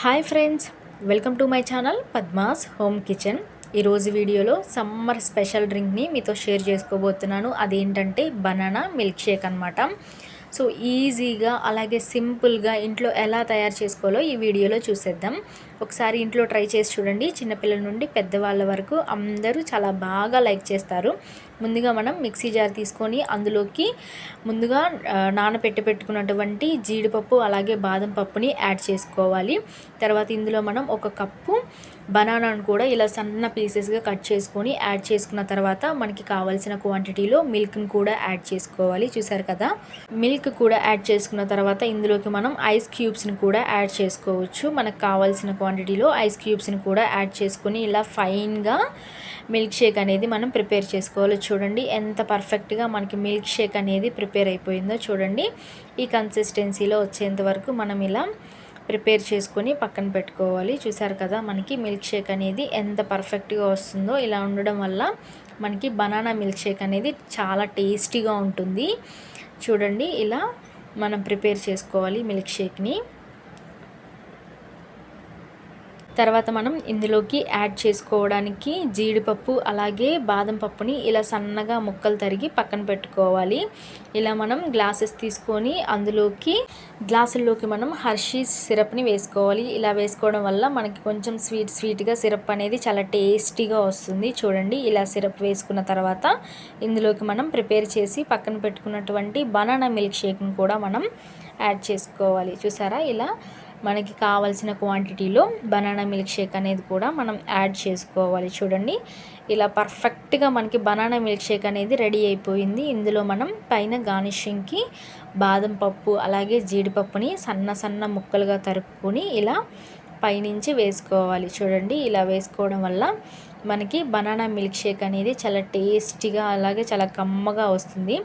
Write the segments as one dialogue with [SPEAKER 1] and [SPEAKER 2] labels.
[SPEAKER 1] Hi friends, welcome to my channel Padma's home kitchen. ఈరోజు వీడియోలో summer special డ్రింక్ని మీతో share చేసుకోబోతున్నాను. అదేంటంటే బనానా మిల్క్ షేక్ అనమాట. సో ఈజీగా అలాగే సింపుల్గా ఇంట్లో ఎలా తయారు చేసుకోవాలో ఈ వీడియోలో చూసేద్దాం. ఒకసారి ఇంట్లో ట్రై చేసి చూడండి. చిన్నపిల్లల నుండి పెద్దవాళ్ళ వరకు అందరూ చాలా బాగా లైక్ చేస్తారు. ముందుగా మనం మిక్సీ జార్ తీసుకొని అందులోకి ముందుగా పెట్టుకున్నటువంటి జీడిపప్పు అలాగే బాదం పప్పుని యాడ్ చేసుకోవాలి. తర్వాత ఇందులో మనం ఒక కప్పు బనానాను కూడా ఇలా సన్న పీసెస్గా కట్ చేసుకొని యాడ్ చేసుకున్న తర్వాత మనకి కావాల్సిన క్వాంటిటీలో మిల్క్ని కూడా యాడ్ చేసుకోవాలి. చూసారు కదా, మిల్క్ కూడా యాడ్ చేసుకున్న తర్వాత ఇందులోకి మనం ఐస్ క్యూబ్స్ని కూడా యాడ్ చేసుకోవచ్చు. మనకు కావాల్సిన క్వాంటిటీలో ఐస్ క్యూబ్స్ని కూడా యాడ్ చేసుకొని ఇలా ఫైన్గా మిల్క్ షేక్ అనేది మనం ప్రిపేర్ చేసుకోవాలి. చూడండి ఎంత పర్ఫెక్ట్గా మనకి మిల్క్ షేక్ అనేది ప్రిపేర్ అయిపోయిందో చూడండి. ఈ కన్సిస్టెన్సీలో వచ్చేంత వరకు మనం ఇలా ప్రిపేర్ చేసుకొని పక్కన పెట్టుకోవాలి. చూసారు కదా, మనకి మిల్క్ షేక్ అనేది ఎంత పర్ఫెక్ట్గా వస్తుందో. ఇలా ఉండడం వల్ల మనకి బనానా మిల్క్ షేక్ అనేది చాలా టేస్టీగా ఉంటుంది. చూడండి, ఇలా మనం ప్రిపేర్ చేసుకోవాలి మిల్క్ షేక్ని. తర్వాత మనం ఇందులోకి యాడ్ చేసుకోవడానికి జీడిపప్పు అలాగే బాదం పప్పుని ఇలా సన్నగా ముక్కలు తరిగి పక్కన పెట్టుకోవాలి. ఇలా మనం గ్లాసెస్ తీసుకొని అందులోకి గ్లాసుల్లోకి మనం హర్షీస్ సిరప్ని వేసుకోవాలి. ఇలా వేసుకోవడం వల్ల మనకి కొంచెం స్వీట్గా సిరప్ అనేది చాలా టేస్టీగా వస్తుంది. చూడండి, ఇలా సిరప్ వేసుకున్న తర్వాత ఇందులోకి మనం ప్రిపేర్ చేసి పక్కన పెట్టుకున్నటువంటి బనానా మిల్క్ షేక్ని కూడా మనం యాడ్ చేసుకోవాలి. చూసారా, ఇలా మనకి కావాల్సిన క్వాంటిటీలో బనానా మిల్క్ షేక్ అనేది కూడా మనం యాడ్ చేసుకోవాలి. చూడండి, ఇలా పర్ఫెక్ట్గా మనకి బనానా మిల్క్ షేక్ అనేది రెడీ అయిపోయింది. ఇందులో మనం పైన గార్నిషింగ్కి బాదం పప్పు అలాగే జీడిపప్పుని సన్న ముక్కలుగా తరుక్కొని ఇలా పైనుంచి వేసుకోవాలి. చూడండి, ఇలా వేసుకోవడం వల్ల మనకి బనానా మిల్క్ షేక్ అనేది చాలా టేస్టీగా అలాగే చాలా కమ్మగా వస్తుంది.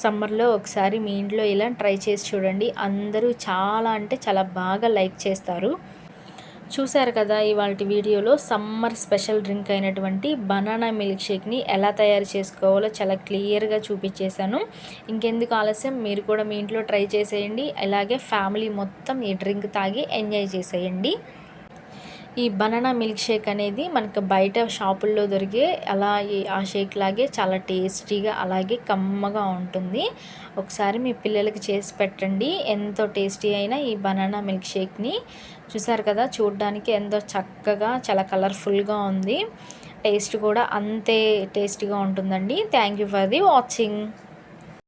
[SPEAKER 1] సమ్మర్లో ఒకసారి మీ ఇంట్లో ఇలా ట్రై చేసి చూడండి. అందరూ చాలా అంటే చాలా బాగా లైక్ చేస్తారు. చూశారు కదా, ఇవాళ వీడియోలో సమ్మర్ స్పెషల్ డ్రింక్ అయినటువంటి బనానా మిల్క్ షేక్ని ఎలా తయారు చేసుకోవాలో చాలా క్లియర్గా చూపించేశాను. ఇంకెందుకు ఆలస్యం, మీరు కూడా మీ ఇంట్లో ట్రై చేసేయండి. అలాగే ఫ్యామిలీ మొత్తం ఈ డ్రింక్ తాగి ఎంజాయ్ చేసేయండి. ఈ బనానా మిల్క్ షేక్ అనేది మనకు బయట షాపుల్లో దొరికే ఆ షేక్ లాగే చాలా టేస్టీగా అలాగే కమ్మగా ఉంటుంది. ఒకసారి మీ పిల్లలకి చేసి పెట్టండి. ఎంతో టేస్టీ అయిన ఈ బనానా మిల్క్ షేక్ని చూసారు కదా, చూడడానికి ఎంతో చక్కగా చాలా కలర్ఫుల్గా ఉంది. టేస్ట్ కూడా అంతే టేస్టీగా ఉంటుందండి. Thank you for the watching.